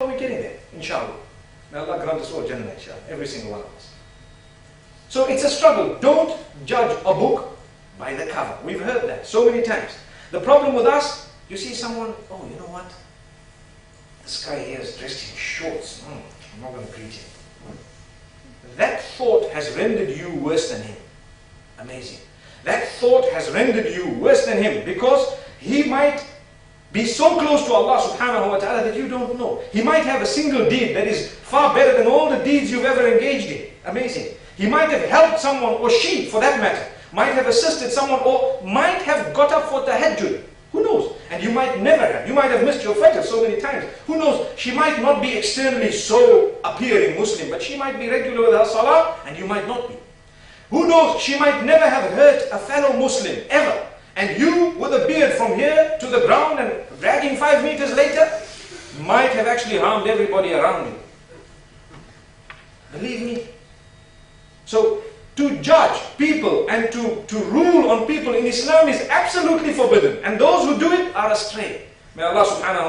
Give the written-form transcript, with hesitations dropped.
Are we getting there? Inshallah. May Allah grant us all Jannah, inshallah. Every single one of us. So it's a struggle. Don't judge a book by the cover. We've heard that so many times. The problem with us, you see someone, oh, you know what? This guy here is dressed in shorts. I'm not going to greet him. That thought has rendered you worse than him. Amazing. That thought has rendered you worse than him, because he might be so close to Allah subhanahu wa ta'ala that you don't know. He might have a single deed that is far better than all the deeds you've ever engaged in. Amazing. He might have helped someone, or she for that matter, might have assisted someone, or might have got up for tahajjud. Who knows? And you might never have. You might have missed your fajr so many times. Who knows? She might not be externally so appearing Muslim, but she might be regular with her salah, and you might not be. Who knows? She might never have hurt a fellow Muslim, ever. And you, with a beard from here to the ground and dragging 5 meters later, might have actually harmed everybody around you. Believe me. So, to judge people and to rule on people in Islam is absolutely forbidden. And those who do it are astray. May Allah subhanahu wa ta'ala